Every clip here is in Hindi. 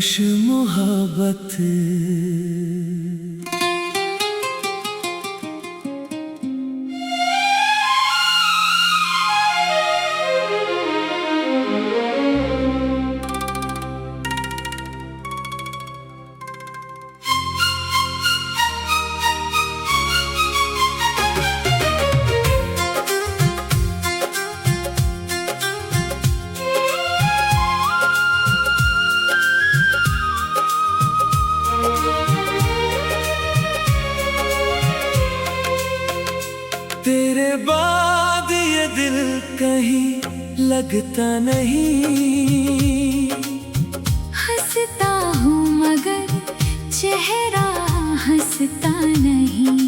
खामोश मोहब्बत। तेरे बाद ये दिल कहीं लगता नहीं। हंसता हूँ मगर चेहरा हंसता नहीं।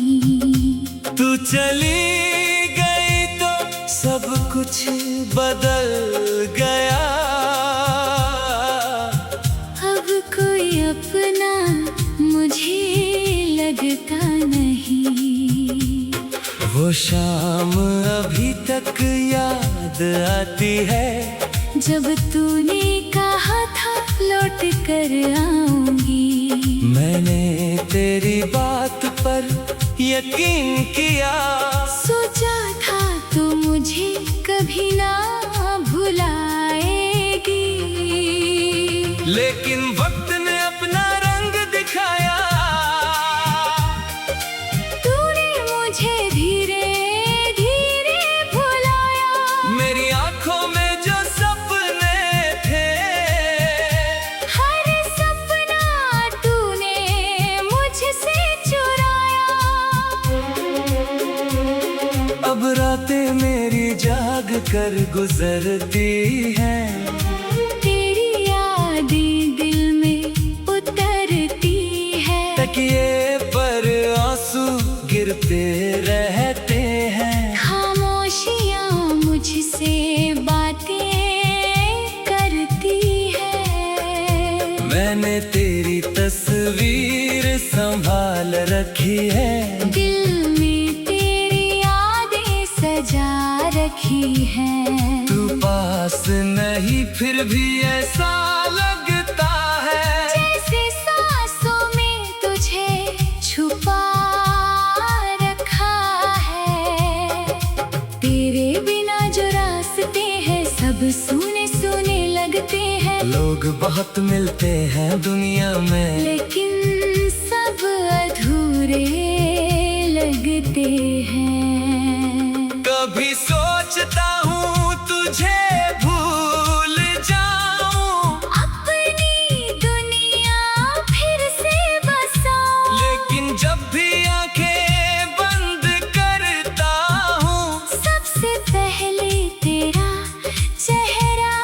तू चली गई तो सब कुछ बदल गया। अब कोई अपना मुझे लगता नहीं। वो शाम अभी तक याद आती है जब तूने कहा था लौट कर आऊंगी। मैंने तेरी बात पर यकीन किया। सोचा था तू मुझे कभी ना भुलाएगी, लेकिन वक्त ने अपना रंग दिखाया। तूने मुझे धीरे धीरे भुलाया। मेरी आंखों में जो सपने थे, हर सपना तूने मुझसे चुराया। अब रातें मेरी जाग कर गुजरती हैं। तेरी यादें दिल में उतरती है। तकिए पर आंसू गिरते रहते हैं। खामोशियाँ मुझसे बातें करती है। मैंने तेरी तस्वीर संभाल रखी है। दिल में तेरी यादें सजा रखी है। तू पास नहीं फिर भी ऐसा लगता है जैसे सांसों में तुझे छुपा रखा है। तेरे बिना जो रास्ते हैं सब सूने सूने लगते हैं। लोग बहुत मिलते हैं दुनिया में, लेकिन सब अधूरे लगते हैं। कभी सोचता हूँ तुझे भूल जाऊं, अपनी दुनिया फिर से बसाऊं। लेकिन जब भी आंखें बंद करता हूँ सबसे पहले तेरा चेहरा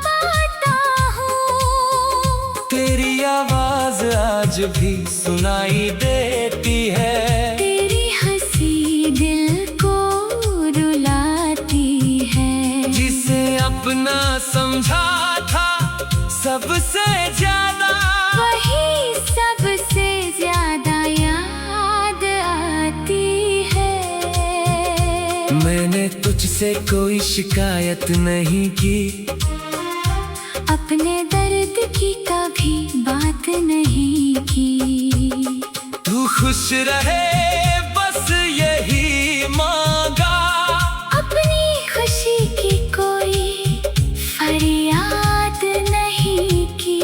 पाता हूँ। तेरी आवाज आज भी सुनाई देती है। तेरी हंसी दिल को रुलाती है। जिसे अपना समझा था सबसे ज्यादा, वही सबसे ज्यादा याद आती है। मैंने तुझसे कोई शिकायत नहीं की। अपने दर्द की कभी बात नहीं की। तू खुश रहे बस यही मांगा। अपनी खुशी की कोई फरियाद नहीं की।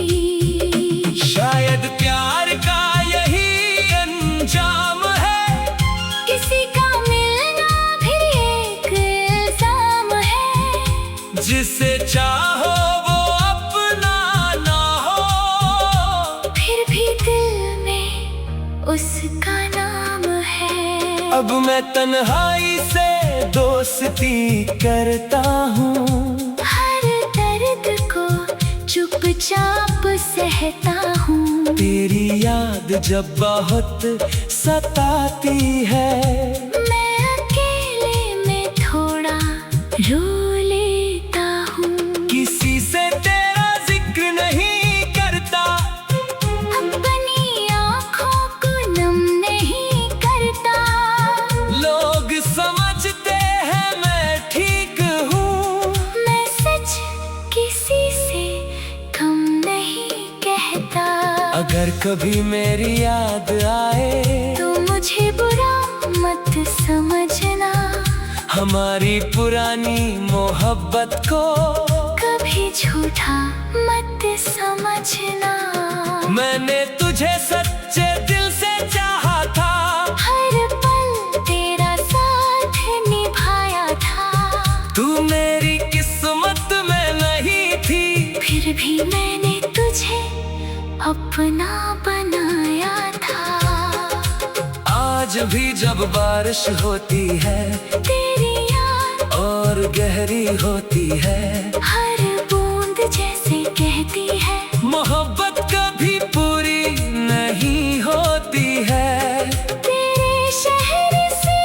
शायद प्यार का यही अंजाम है। किसी का मिलना भी एक इल्जाम है। जिसे चाहो वो अपना ना हो, फिर भी दिल में उसका नाम है। अब मैं तन्हाई से दोस्ती करता हूँ। हर दर्द को चुपचाप सहता हूँ। तेरी याद जब बहुत सताती है, मैं अकेले में थोड़ा रो लेता हूँ। किसी से तेरा जिक्र नहीं करता। अपनी आँखों को नम नहीं करता। लोग समझते हैं मैं ठीक हूँ। मैं सच किसी से कम नहीं कभी मेरी याद आए तो मुझे बुरा मत समझना, हमारी पुरानी मोहब्बत को कभी झूठा मत समझना। मैंने तुझे सच्चे दिल से चाहा था, हर पल तेरा साथ निभाया था। तू मेरी किस्मत में नहीं थी, फिर भी मैंने तुझे अपना बनाया था। आज भी जब बारिश होती है तेरी याद और गहरी होती है, हर बूंद जैसे कहती है मोहब्बत कभी पूरी नहीं होती है। तेरे शहर से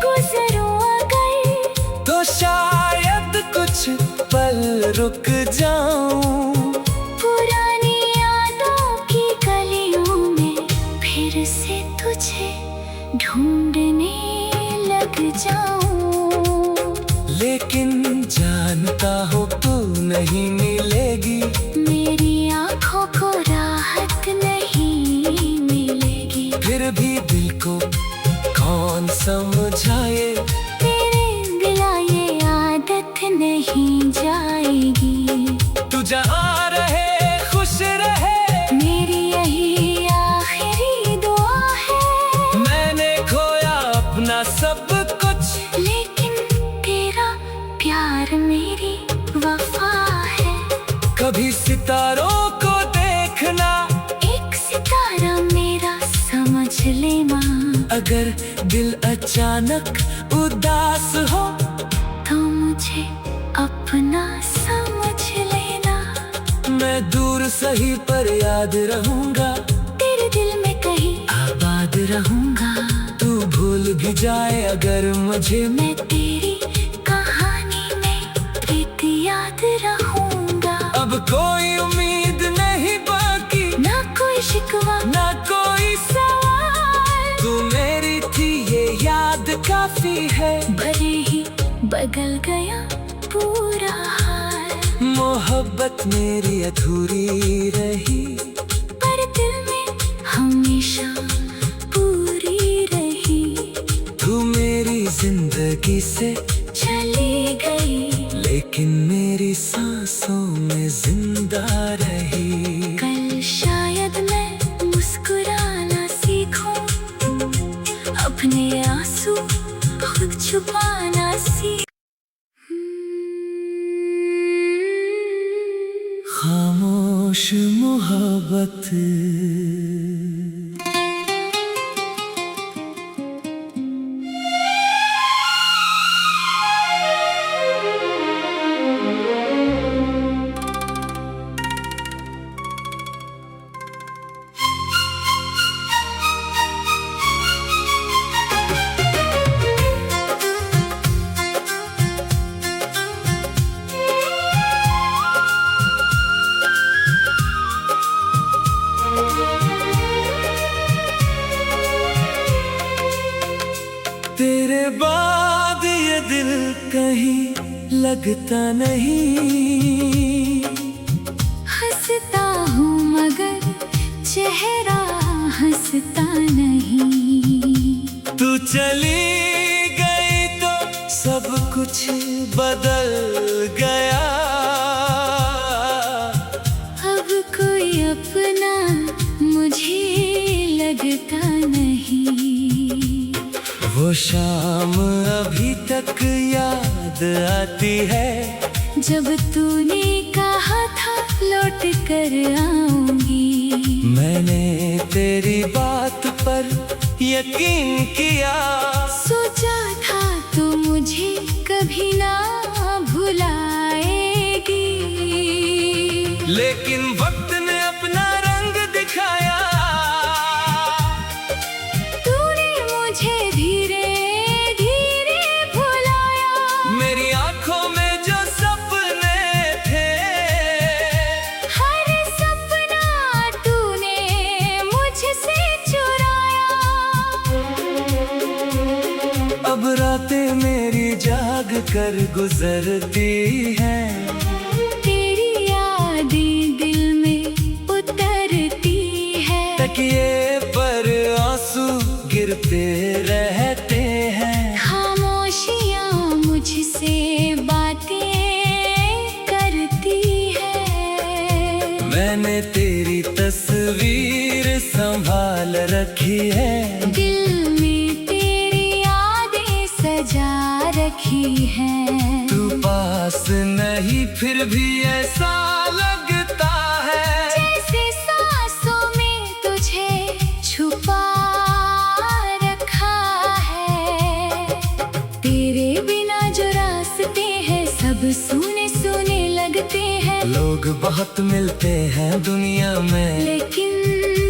गुजरूं अगर तो शायद कुछ पल रुक जाऊं, पुरानी यादों की गलियों में फिर से तुझे ढूंढने लग जाऊं। लेकिन जानता हो तू नहीं मिलेगी, मेरी आँखों को राहत नहीं मिलेगी। फिर भी दिल को कौन समझाए, तेरे बिना ये आदत नहीं जाएगी। तू जहाँ रहे खुश रहे, मेरी यही आखिरी दुआ है। मैंने खोया अपना सब कुछ, लेकिन तेरा प्यार मेरी वफा है। कभी सितारों को देखना, एक सितारा मेरा समझ लेना। अगर दिल अचानक उदास हो तो मुझे अपना समझ लेना। मैं दूर सही पर याद रहूंगा, तेरे दिल में कहीं आबाद रहूंगा। तू भूल भी जाए अगर मुझे, मैं तेरी कहानी में एक याद रहूंगा। अब कोई उम्मीद नहीं बाकी, ना कोई शिकवा ना कोई सवाल। तू मेरी थी ये याद काफी है, भले ही बदल गया पूरा हाल। मोहब्बत मेरी अधूरी रही, पर दिल में हमेशा पूरी रही। तू मेरी जिंदगी से चली गई, लेकिन मेरी सांसों में जिंदा रही। कल शायद मैं मुस्कुराना सीखूं, अपने आंसू खुद छुपाना सीखूं। खामोश मोहब्बत तेरे बाद ये दिल कहीं लगता नहीं। हंसता हूँ मगर चेहरा हंसता नहीं। तू चली गई तो सब कुछ बदल गया। अब कोई अपना मुझे लगता नहीं। वो शाम अभी तक याद आती है, जब तूने कहा था लौट कर आऊंगी। मैंने तेरी बात पर यकीन किया। सोचा था तू मुझे कभी ना भुलाएगी, लेकिन वक्त ने अपना रंग दिखाया। तूने मुझे धीरे धीरे भुलाया। मेरी आंखों में जो सपने थे, हर सपना तूने मुझसे चुराया। अब रातें मेरी जाग कर गुजरती हैं। तेरी यादें दिल में उतरती है। किए पर आंसू गिरते रहते हैं। खामोशियाँ मुझसे बातें करती है। मैंने तेरी तस्वीर संभाल रखी है। दिल में तेरी यादें सजा रखी है। तू पास नहीं फिर भी ऐसा लगता है जैसे सांसों में तुझे छुपा रखा है। तेरे बिना जो रास्ते हैं सब सूने सूने लगते हैं। लोग बहुत मिलते हैं दुनिया में, लेकिन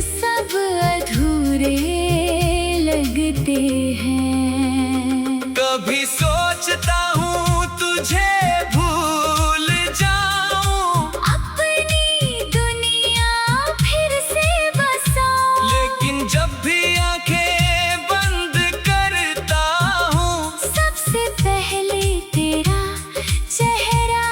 सब अधूरे लगते हैं। कभी सोचता हूँ तुझे भूल जाऊं, अपनी दुनिया फिर से बसाऊं। लेकिन जब भी आंखें बंद करता हूँ सबसे पहले तेरा चेहरा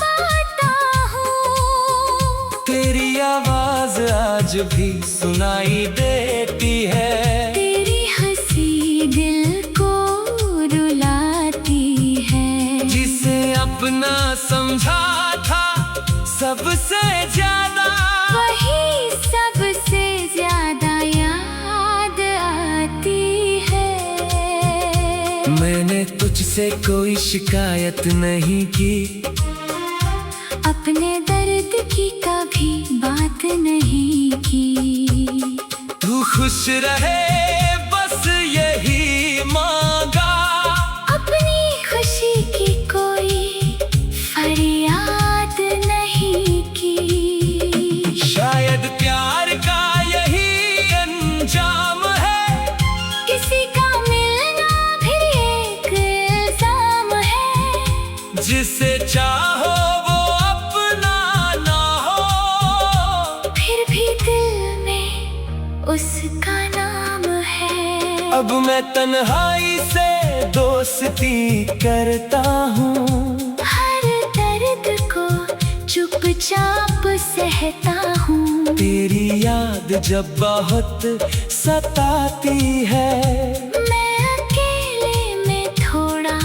पाता हूँ। तेरी आवाज आज भी सुनाई देती है। तेरी हंसी दिल को रुलाती है। जिसे अपना समझा था सबसे ज्यादा, वही सबसे ज्यादा याद आती है। मैंने तुझसे कोई शिकायत नहीं की, अपने दर्द की कभी बात नहीं की। तू खुश रहे बस यही मांगा। अपनी खुशी की कोई फरियाद नहीं की। शायद प्यार का यही अंजाम है, किसी का मिलना फिर एक इल्जाम है। जिसे चाहो वो अपना ना हो, फिर भी दिल में उसका नाम है। अब मैं तन्हाई से दोस्ती करता हूँ। हर दर्द को चुपचाप सहता हूँ। तेरी याद जब बहुत सताती है, मैं अकेले में थोड़ा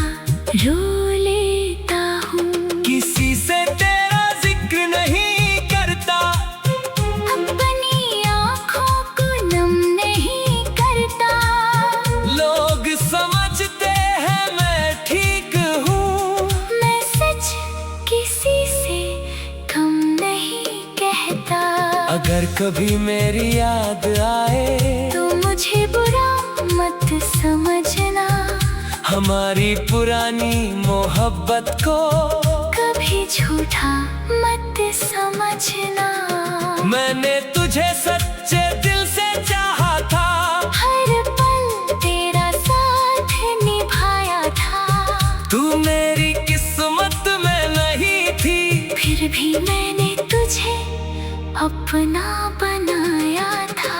रो लेता हूँ। किसी से तेरा जिक्र नहीं करता, अपनी आँखों को नम नहीं करता। लोग समझते हैं मैं ठीक हूँ। मैं सच किसी से कम नहीं कहता। अगर कभी मेरी याद आए तो मुझे बुरा मत समझना। हमारी पुरानी मोहब्बत को कभी झूठा मत समझना। मैंने तुझे सच्चे दिल से चाहा था। हर पल तेरा साथ निभाया था। तू मेरी किस्मत में नहीं थी, फिर भी मैंने तुझे अपना बनाया था।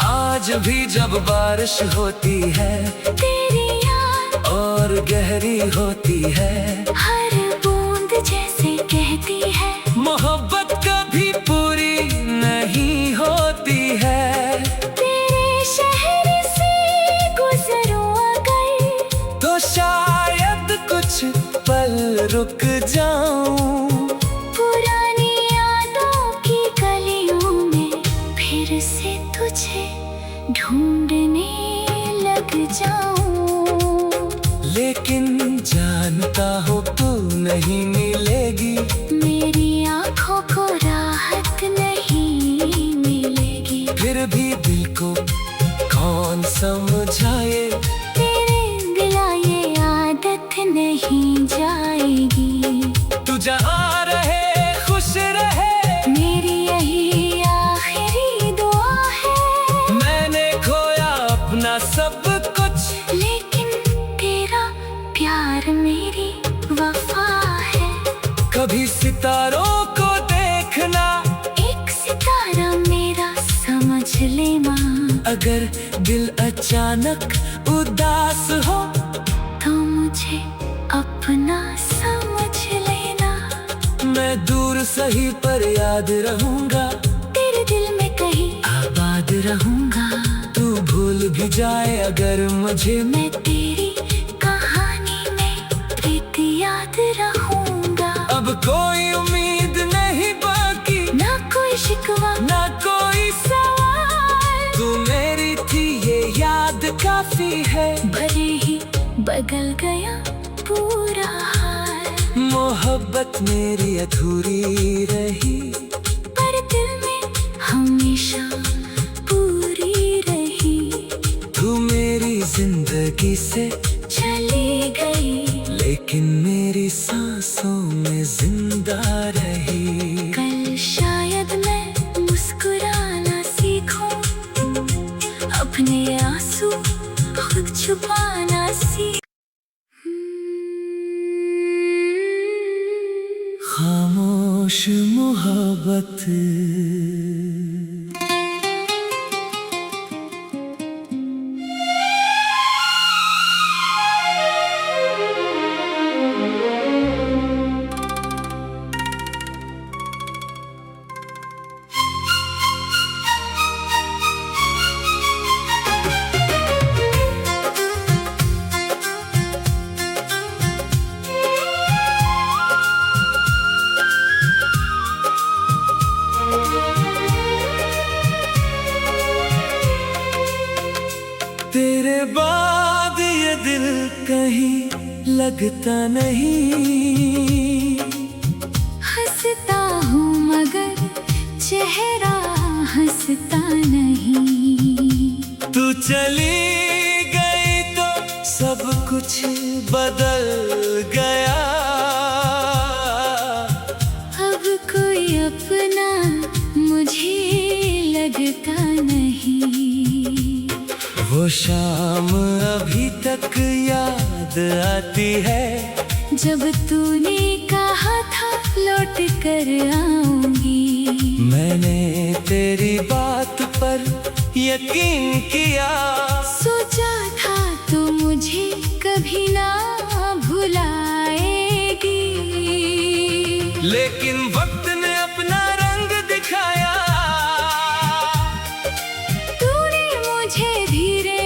आज भी जब बारिश होती है तेरी याद और गहरी होती है, हर बूंद जैसे कहती है मोहब्बत कभी पूरी नहीं होती है। तेरे शहर से गुजरूं अगर तो शायद कुछ पल रुक जाऊं, पुरानी यादों की गलियों में फिर से तुझे ढूंढने लग जाऊं। लेकिन जानता हो तू नहीं मिलेगी। मेरी आँखों को राहत नहीं मिलेगी। फिर भी दिल को कौन समझाए, तेरे बिना ये आदत नहीं जाएगी। तू जहाँ रहे खुश रहे, मेरी यही आखिरी दुआ है। मैंने खोया अपना सब कुछ, लेकिन तेरा प्यार मेरी वफा है। कभी सितारों को देखना, एक सितारा मेरा समझ लेना। अगर दिल अचानक उदास हो तो मुझे अपना समझ लेना। मैं दूर सही पर याद रहूंगा। तेरे दिल में रहूंगा। तू भूल भी जाए अगर मुझे, मैं तेरी कहानी में प्रीत याद रहूंगा। अब कोई उम्मीद नहीं बाकी, ना कोई शिकवा ना कोई सवाल। तू मेरी थी ये याद काफी है, भले ही बदल गया पूरा हाल। मोहब्बत मेरी अधूरी रही, पर दिल में हमेशा पूरी रही। तू मेरी जिंदगी से चली गई, लेकिन मेरी सांसों में जिंदा रही। कल शायद मैं मुस्कुराना सीखूं, अपने आंसू खुद छुपाना सीखूं। खामोश मोहब्बत। तेरे बाद ये दिल कहीं लगता नहीं। हंसता हूँ मगर चेहरा हंसता नहीं। तू चली गई तो सब कुछ बदल गया। अब कोई अपना मुझे लगता नहीं। वो शाम अभी तक याद आती है, जब तूने कहा था लौट कर आऊंगी। मैंने तेरी बात पर यकीन किया। सोचा था तू मुझे कभी ना भुलाएगी, लेकिन वक्त ने अपना रंग दिखाया। तूने मुझे धीरे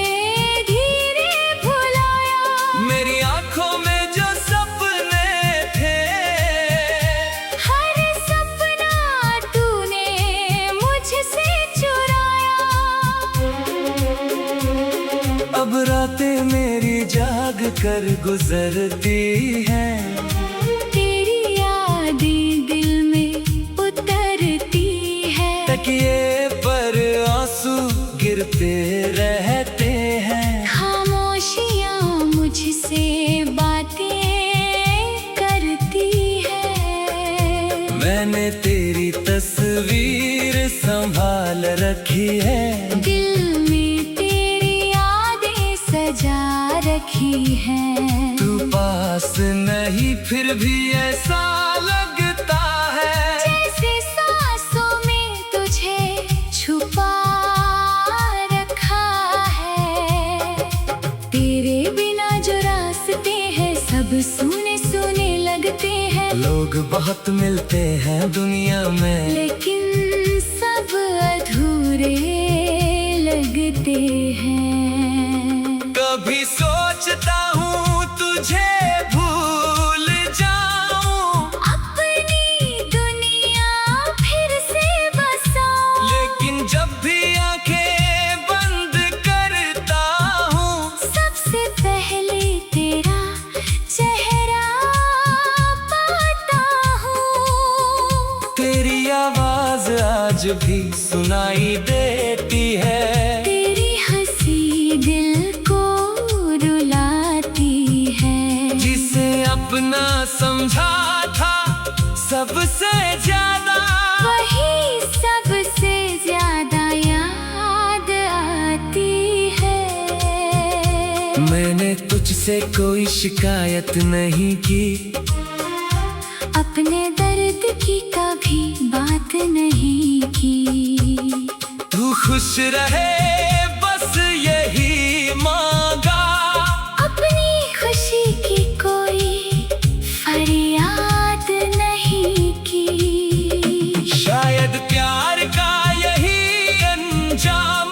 धीरे भुलाया। मेरी आंखों में जो सपने थे, हर सपना तूने मुझसे चुराया। अब रातें मेरी जाग कर गुजरती हैं। तेरी यादें दिल में उतरती है। तकिए पर आंसू गिरते रहते हैं। खामोशियाँ मुझसे बातें करती है। मैंने तेरी तस्वीर संभाल रखी है। दिल में तेरी यादें सजा रखी है। तू पास नहीं फिर भी ऐसा लगता है, जैसे सांसों में तुझे छुपा रखा है। तेरे बिना जो रास्ते हैं सब सुने सुने लगते हैं। लोग बहुत मिलते हैं दुनिया में, लेकिन सब अधूरे लगते हैं। कभी सोचता हूँ तुझे भूल जाऊं, अपनी दुनिया फिर से बसाऊं। लेकिन जब भी आंखें बंद करता हूँ, सबसे पहले तेरा चेहरा पाता हूँ। तेरी आवाज आज भी सुनाई देती है। तेरी हंसी दिल को रुलाती है। जिसे अपना समझा था सबसे ज्यादा, वही सबसे ज्यादा याद आती है। मैंने तुझसे कोई शिकायत नहीं की, अपने दर्द की कभी बात नहीं की। तू खुश रहे बस यही मांगा। अपनी खुशी की कोई फरियाद नहीं की। शायद प्यार का यही अंजाम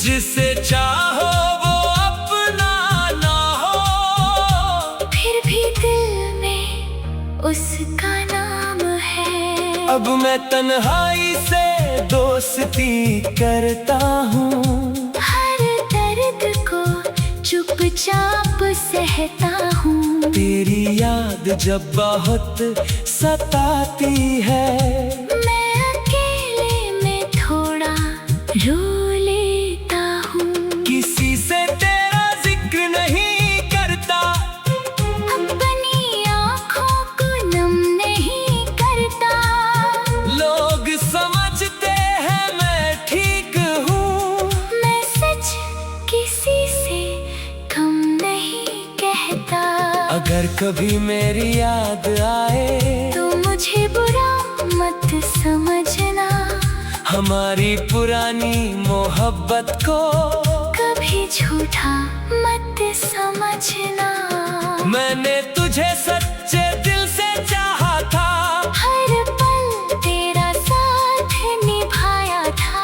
जिसे चाहो वो अपना ना हो, फिर भी दिल में उसका नाम है। अब मैं तन्हाई से दोस्ती करता हूँ, हर दर्द को चुपचाप सहता हूँ। तेरी याद जब बहुत सताती है, मैं अकेले में थोड़ा रो लेता हूँ। किसी से तेरा जिक्र नहीं करता, अपनी आँखों को नम नहीं करता। लोग समझते हैं मैं ठीक हूँ, मैं सच किसी से कम नहीं कहता। अगर कभी मेरी याद आए तो मुझे बुरा मत समझना, हमारी पुरानी मोहब्बत को कभी झूठा मत समझना। मैंने तुझे सच्चे दिल से चाहा था, हर पल तेरा साथ निभाया था।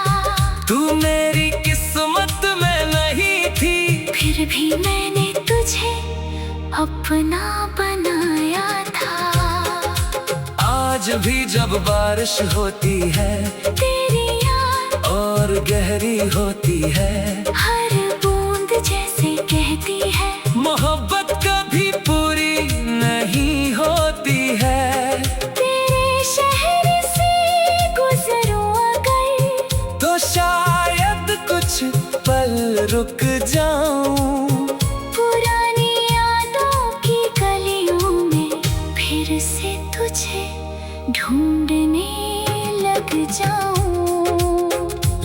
तू मेरी किस्मत में नहीं थी, फिर भी मैंने तुझे अपना बनाया था। आज भी जब बारिश होती है तेरी याद और गहरी होती है, हर बूंद जैसे कहती है, मोहब्बत कभी पूरी नहीं होती है। तेरे शहर से गुजरूं अगर, तो शायद कुछ पल रुक जाऊं, पुरानी यादों की गलियों में फिर से तुझे ढूंढने लग जाऊं।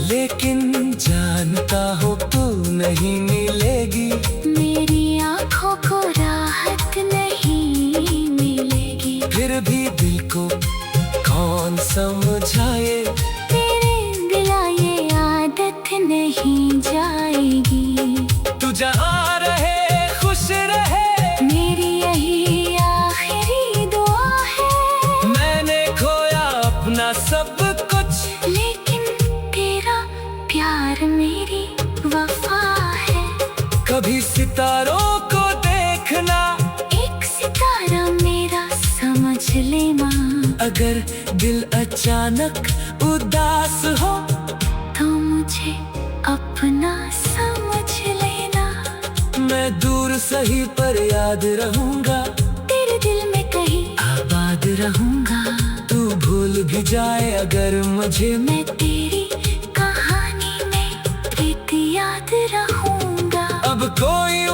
लेकिन जानता हो तू नहीं मिलेगी, मेरी आँखों को राहत नहीं मिलेगी। फिर भी दिल को कौन समझाए, तेरे बिना ये आदत नहीं जाएगी। तू जहाँ रहे खुश रहे, मेरी यही आखिरी दुआ है। मैंने खोया अपना सब कुछ, लेकिन तेरा प्यार मेरी वफा है। कभी सितारों को देखना, एक सितारा मेरा समझ लेना। अगर दिल अचानक उदास हो, तो मुझे अपना समझ लेना। मैं दूर सही पर याद रहूंगा, तेरे दिल में कहीं आबाद रहूंगा। तू भूल भी जाए अगर मुझे, मैं तेरी कहानी में एक याद रहूंगा। अब कोई